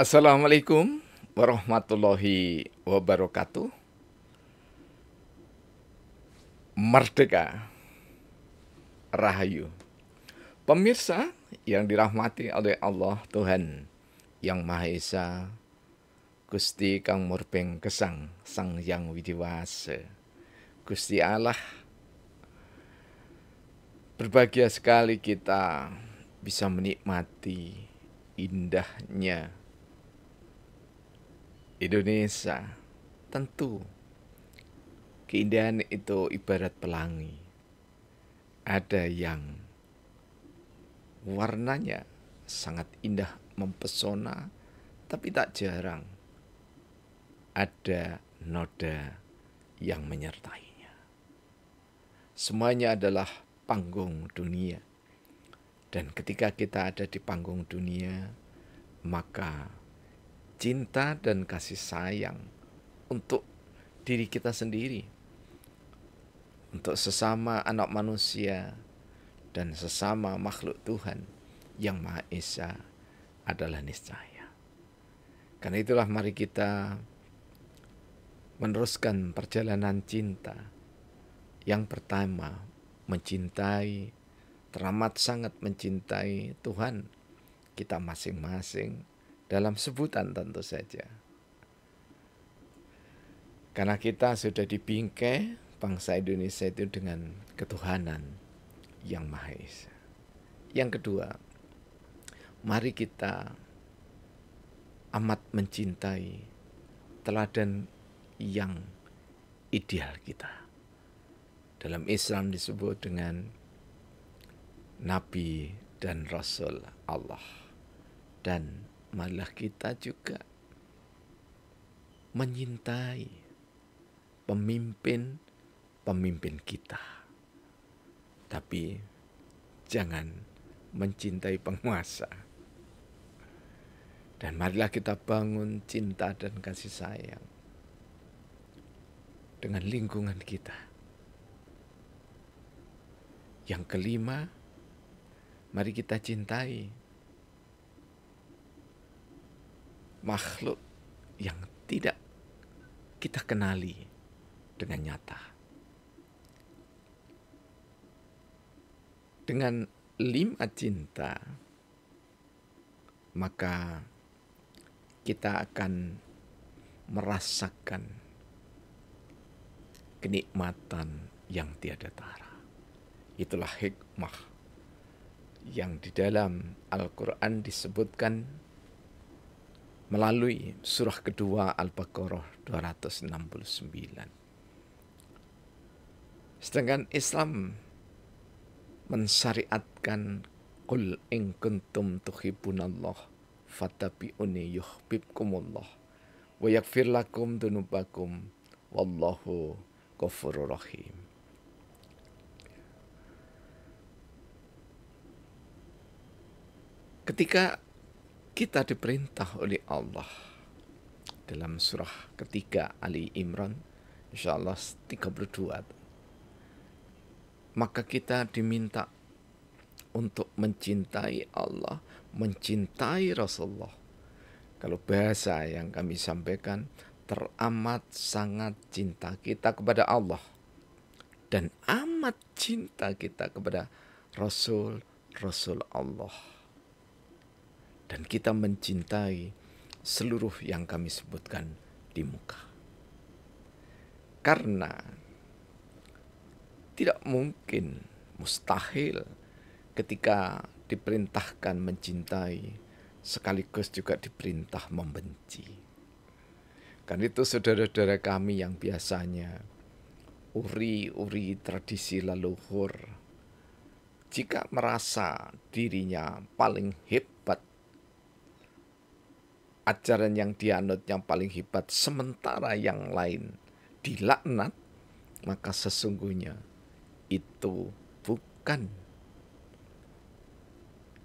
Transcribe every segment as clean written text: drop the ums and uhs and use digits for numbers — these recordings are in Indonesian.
Assalamualaikum warahmatullahi wabarakatuh. Merdeka, Rahayu. Pemirsa yang dirahmati oleh Allah Tuhan yang Maha Esa, Gusti Kang Murbeng Gesang Sang Yang Widiwase. Gusti Allah, berbahagia sekali kita bisa menikmati indahnya Indonesia. Tentu keindahan itu ibarat pelangi. Ada yang warnanya sangat indah mempesona, tapi tak jarang ada noda yang menyertainya. Semuanya adalah panggung dunia. Dan ketika kita ada di panggung dunia, maka cinta dan kasih sayang untuk diri kita sendiri, untuk sesama anak manusia, dan sesama makhluk Tuhan yang Maha Esa adalah niscaya. Karena itulah mari kita meneruskan perjalanan cinta. Yang pertama, mencintai, teramat sangat mencintai Tuhan kita masing-masing dalam sebutan tentu saja. Karena kita sudah dibingkai bangsa Indonesia itu dengan ketuhanan yang Maha Esa. Yang kedua, mari kita amat mencintai teladan yang ideal kita. Dalam Islam disebut dengan Nabi dan Rasul Allah. Dan marilah kita juga menyintai pemimpin kita. Tapi jangan mencintai penguasa. Dan marilah kita bangun cinta dan kasih sayang dengan lingkungan kita. Yang kelima, mari kita cintai makhluk yang tidak kita kenali dengan nyata. Dengan 5 cinta, maka kita akan merasakan kenikmatan yang tiada tara. Itulah hikmah yang di dalam Al-Quran disebutkan melalui surah kedua Al-Baqarah 269. Sedangkan Islam mensyariatkan qul in kuntum tuhibbunallah fattabi'uni yuhibbukumullah wa yaghfir lakum dzunubakum wallahu ghafurur rahim. Ketika kita diperintah oleh Allah dalam surah ketiga Ali Imran, insyaallah 32, maka kita diminta untuk mencintai Allah, mencintai Rasulullah. Kalau bahasa yang kami sampaikan, teramat sangat cinta kita kepada Allah dan amat cinta kita kepada Rasul Allah. Dan kita mencintai seluruh yang kami sebutkan di muka. Karena tidak mungkin, mustahil ketika diperintahkan mencintai sekaligus juga diperintah membenci. Karena itu saudara-saudara kami yang biasanya uri-uri tradisi leluhur, jika merasa dirinya paling hebat, ajaran yang dianut yang paling hebat, sementara yang lain dilaknat, maka sesungguhnya itu bukan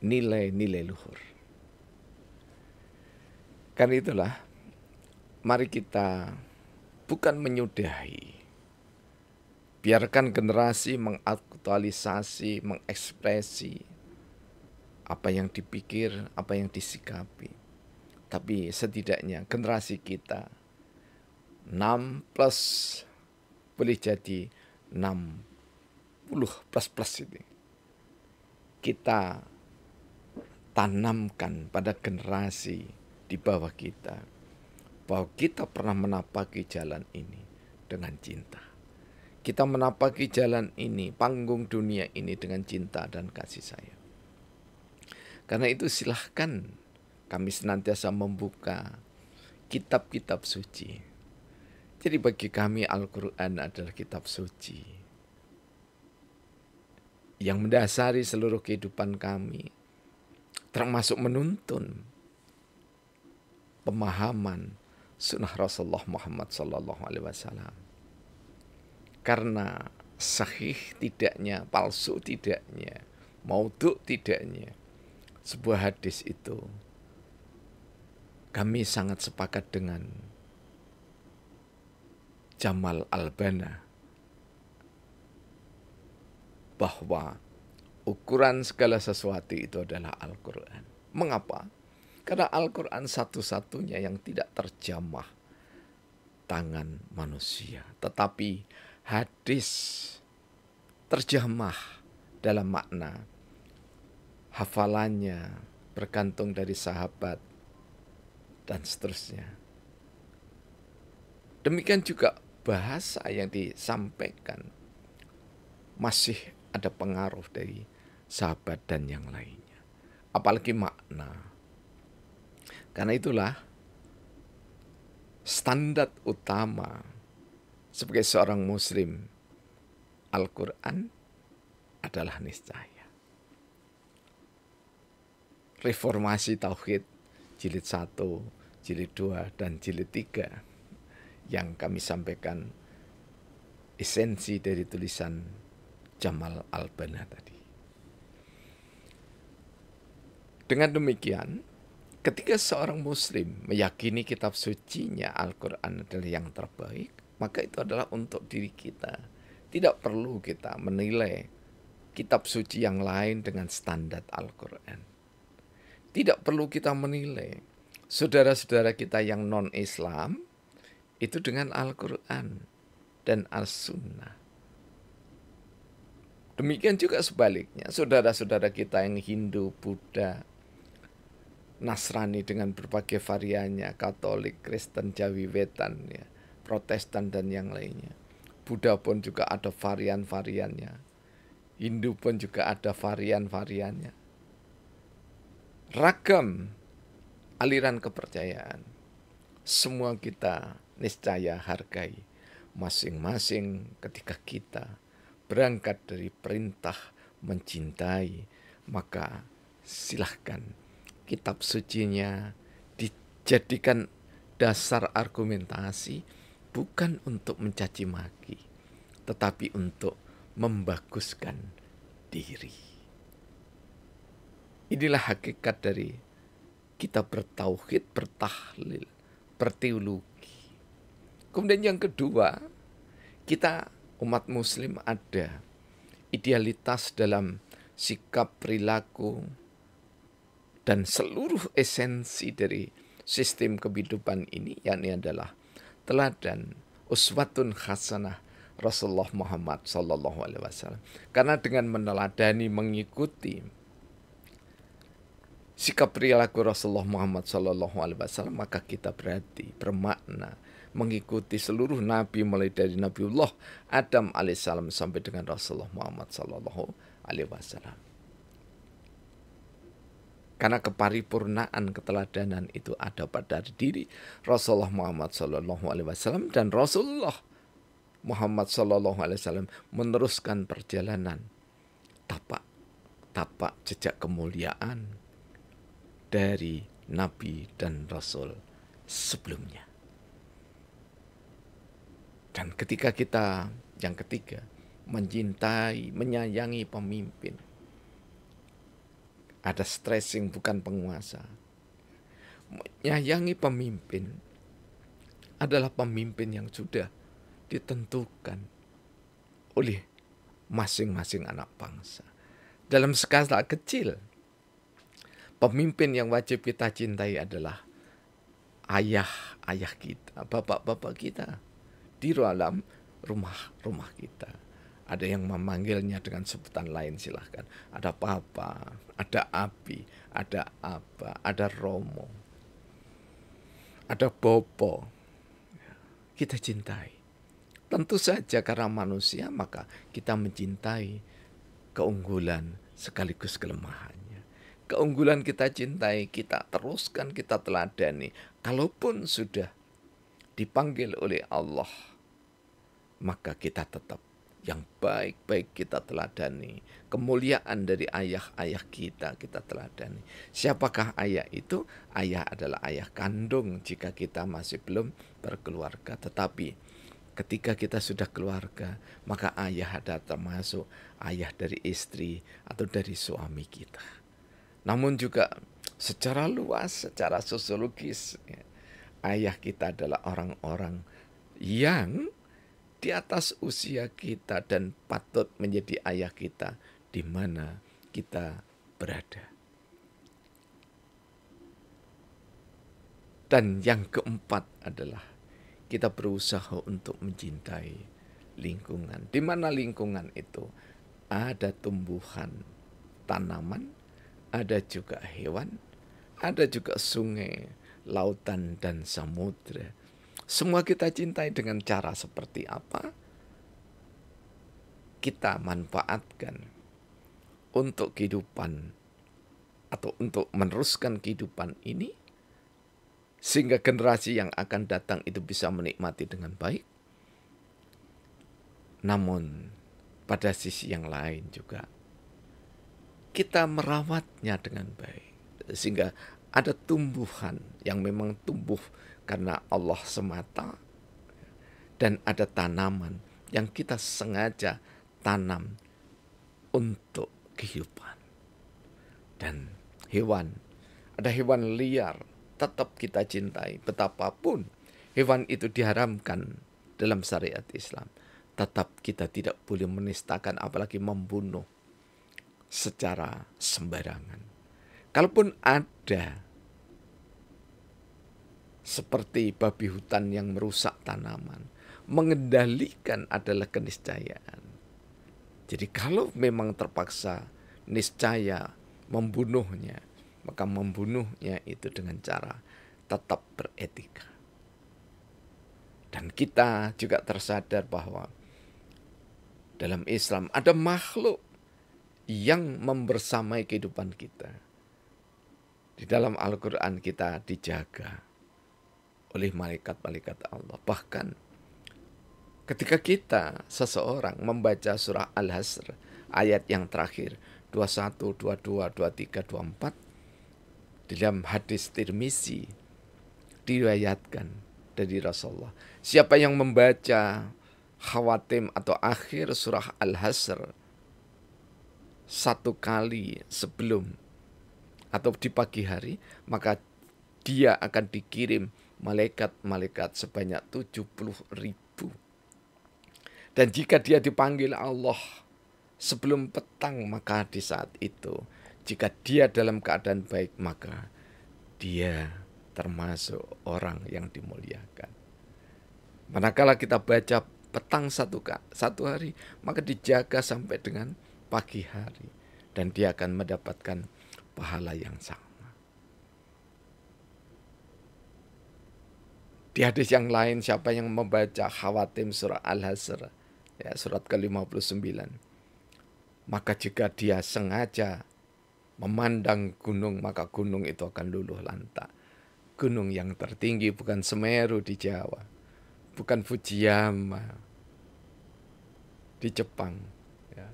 nilai-nilai luhur. Karena itulah, mari kita bukan menyudahi. Biarkan generasi mengaktualisasi, mengekspresi apa yang dipikir, apa yang disikapi. Tapi setidaknya generasi kita 6 plus, boleh jadi 60 plus ini, kita tanamkan pada generasi di bawah kita bahwa kita pernah menapaki jalan ini dengan cinta. Kita menapaki jalan ini, panggung dunia ini dengan cinta dan kasih sayang. Karena itu silahkan kami senantiasa membuka kitab-kitab suci. Jadi bagi kami Al-Quran adalah kitab suci yang mendasari seluruh kehidupan kami, termasuk menuntun pemahaman sunnah Rasulullah Muhammad SAW. Karena sahih tidaknya, palsu tidaknya, maudhu tidaknya sebuah hadis itu, kami sangat sepakat dengan Jamal Al-Banna bahwa ukuran segala sesuatu itu adalah Al-Quran. Mengapa? Karena Al-Quran satu-satunya yang tidak terjamah tangan manusia. Tetapi hadis terjamah dalam makna hafalannya bergantung dari sahabat dan seterusnya. Demikian juga bahasa yang disampaikan masih ada pengaruh dari sahabat dan yang lainnya. Apalagi makna. Karena itulah standar utama sebagai seorang muslim, Al-Quran adalah niscaya. Reformasi Tauhid jilid 1, jilid 2, dan jilid 3 yang kami sampaikan esensi dari tulisan Jamal Al-Banna tadi. Dengan demikian, ketika seorang muslim meyakini kitab sucinya Al-Quran adalah yang terbaik, maka itu adalah untuk diri kita. Tidak perlu kita menilai kitab suci yang lain dengan standar Al-Quran. Tidak perlu kita menilai saudara-saudara kita yang non-Islam itu dengan Al-Quran dan As-Sunnah. Demikian juga sebaliknya, saudara-saudara kita yang Hindu, Buddha, Nasrani dengan berbagai variannya, Katolik, Kristen, Jawi Wetan, ya, Protestan dan yang lainnya. Buddha pun juga ada varian-variannya. Hindu pun juga ada varian-variannya. Ragam aliran kepercayaan. Semua kita niscaya hargai masing-masing ketika kita berangkat dari perintah mencintai, maka silahkan kitab sucinya dijadikan dasar argumentasi, bukan untuk mencaci maki, tetapi untuk membaguskan diri. Inilah hakikat dari kita bertauhid, bertahlil, berteologi. Kemudian yang kedua, kita umat muslim ada idealitas dalam sikap, perilaku, dan seluruh esensi dari sistem kehidupan ini, yakni adalah teladan uswatun hasanah Rasulullah Muhammad SAW. Karena dengan meneladani, mengikuti sikap perilaku Rasulullah Muhammad SAW, maka kita berarti bermakna mengikuti seluruh nabi mulai dari Nabiullah Adam alaihissalam sampai dengan Rasulullah Muhammad SAW. Karena keparipurnaan keteladanan itu ada pada diri Rasulullah Muhammad SAW, dan Rasulullah Muhammad SAW meneruskan perjalanan tapak jejak kemuliaan dari Nabi dan Rasul sebelumnya. Dan ketika kita, yang ketiga, mencintai, menyayangi pemimpin, ada stressing bukan penguasa. Menyayangi pemimpin adalah pemimpin yang sudah ditentukan oleh masing-masing anak bangsa. Dalam skala kecil, pemimpin yang wajib kita cintai adalah ayah-ayah kita, bapak-bapak kita di dalam rumah-rumah kita. Ada yang memanggilnya dengan sebutan lain, silahkan. Ada papa, ada abi, ada apa, ada romo, ada bopo. Kita cintai. Tentu saja karena manusia, maka kita mencintai keunggulan sekaligus kelemahannya. Keunggulan kita cintai, kita teruskan, kita teladani. Kalaupun sudah dipanggil oleh Allah, maka kita tetap yang baik-baik kita teladani. Kemuliaan dari ayah-ayah kita teladani. Siapakah ayah itu? Ayah adalah ayah kandung jika kita masih belum berkeluarga. Tetapi ketika kita sudah keluarga, maka ayah ada termasuk ayah dari istri atau dari suami kita. Namun juga secara luas, secara sosiologis, ayah kita adalah orang-orang yang di atas usia kita dan patut menjadi ayah kita di mana kita berada. Dan yang keempat adalah kita berusaha untuk mencintai lingkungan. Di mana lingkungan itu ada tumbuhan, tanaman, ada juga hewan, ada juga sungai, lautan, dan samudra. Semua kita cintai dengan cara seperti apa? Kita manfaatkan untuk kehidupan atau untuk meneruskan kehidupan ini, sehingga generasi yang akan datang itu bisa menikmati dengan baik. Namun pada sisi yang lain juga kita merawatnya dengan baik, sehingga ada tumbuhan yang memang tumbuh karena Allah semata, dan ada tanaman yang kita sengaja tanam untuk kehidupan. Dan hewan, ada hewan liar, tetap kita cintai. Betapapun hewan itu diharamkan dalam syariat Islam, tetap kita tidak boleh menistakan, apalagi membunuh secara sembarangan. Kalaupun ada seperti babi hutan yang merusak tanaman, mengendalikan adalah keniscayaan. Jadi kalau memang terpaksa niscaya membunuhnya, maka membunuhnya itu dengan cara tetap beretika. Dan kita juga tersadar bahwa dalam Islam ada makhluk yang membersamai kehidupan kita. Di dalam Al-Quran kita dijaga oleh malaikat-malaikat Allah. Bahkan ketika kita, seseorang membaca surah Al-Hasr, ayat yang terakhir, 21, 22, 23, 24, dalam hadis Tirmizi diriwayatkan dari Rasulullah, siapa yang membaca khawatim atau akhir surah Al-Hasr satu kali sebelum atau di pagi hari, maka dia akan dikirim malaikat-malaikat sebanyak 70.000. Dan jika dia dipanggil Allah sebelum petang, maka di saat itu, jika dia dalam keadaan baik, maka dia termasuk orang yang dimuliakan. Manakala kita baca petang satu hari, maka dijaga sampai dengan pagi hari, dan dia akan mendapatkan pahala yang sama. Di hadis yang lain, siapa yang membaca khawatim surah Al-Hasr, ya, surat ke-59, maka jika dia sengaja memandang gunung, maka gunung itu akan luluh lantak. Gunung yang tertinggi bukan Semeru di Jawa, bukan Fujiyama di Jepang, ya,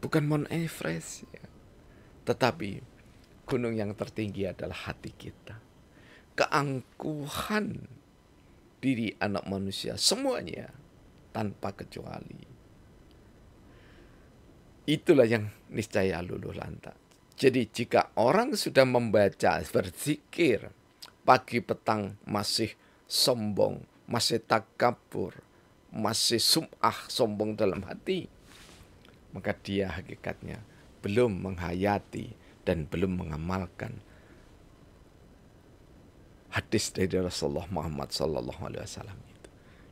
bukan Mount Everest, ya, tetapi gunung yang tertinggi adalah hati kita. Keangkuhan diri anak manusia semuanya tanpa kecuali. Itulah yang niscaya luluh lantak. Jadi jika orang sudah membaca, berzikir, pagi petang masih sombong, masih takabur, masih sum'ah, sombong dalam hati, maka dia hakikatnya belum menghayati dan belum mengamalkan hadis dari Rasulullah Muhammad Sallallahu Alaihi Wasallam itu.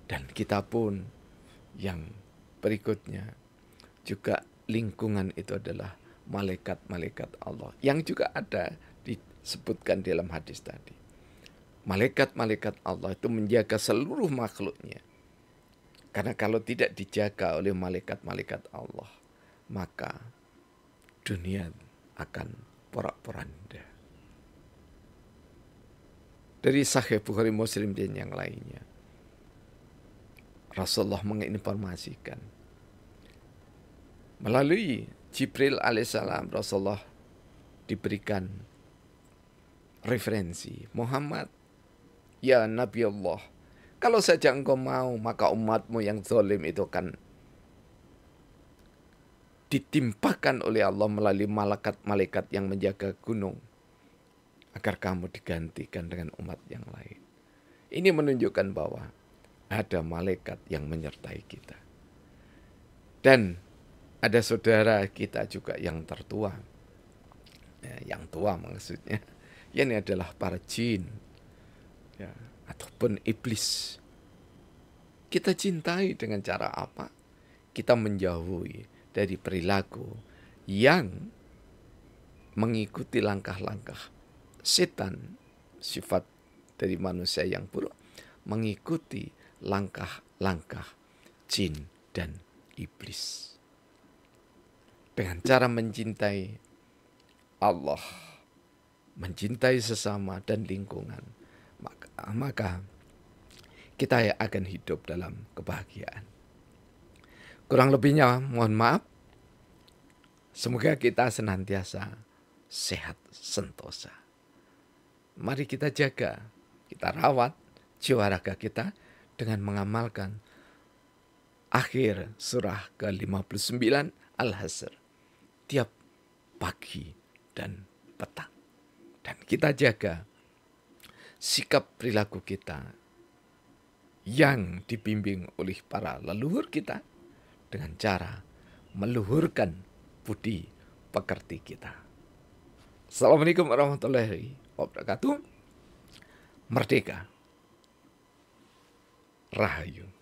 Dan kita pun yang berikutnya juga lingkungan itu adalah malaikat-malaikat Allah yang juga ada disebutkan dalam hadis tadi. Malaikat-malaikat Allah itu menjaga seluruh makhluknya. Karena kalau tidak dijaga oleh malaikat-malaikat Allah, maka dunia akan porak-poranda. Dari Sahih Bukhari Muslim dan yang lainnya, Rasulullah menginformasikan melalui Jibril alaihissalam, Rasulullah diberikan referensi, Muhammad, ya Nabi Allah, kalau saja engkau mau, maka umatmu yang zalim itu akan ditimpakan oleh Allah melalui malaikat-malaikat yang menjaga gunung, agar kamu digantikan dengan umat yang lain. Ini menunjukkan bahwa ada malaikat yang menyertai kita. Dan ada saudara kita juga yang tertua. Ya, yang tua maksudnya. Ini adalah para jin. Ya, ataupun iblis. Kita cintai dengan cara apa? Kita menjauhi dari perilaku yang mengikuti langkah-langkah setan, sifat dari manusia yang buruk, mengikuti langkah-langkah jin dan iblis. Dengan cara mencintai Allah, mencintai sesama dan lingkungan, maka kita akan hidup dalam kebahagiaan. Kurang lebihnya mohon maaf. Semoga kita senantiasa sehat sentosa. Mari kita jaga, kita rawat jiwa raga kita dengan mengamalkan akhir surah ke-59 Al-Hasr tiap pagi dan petang. Dan kita jaga sikap perilaku kita yang dibimbing oleh para leluhur kita dengan cara meluhurkan budi pekerti kita. Assalamualaikum warahmatullahi wabarakatuh. Merdeka. Rahayu.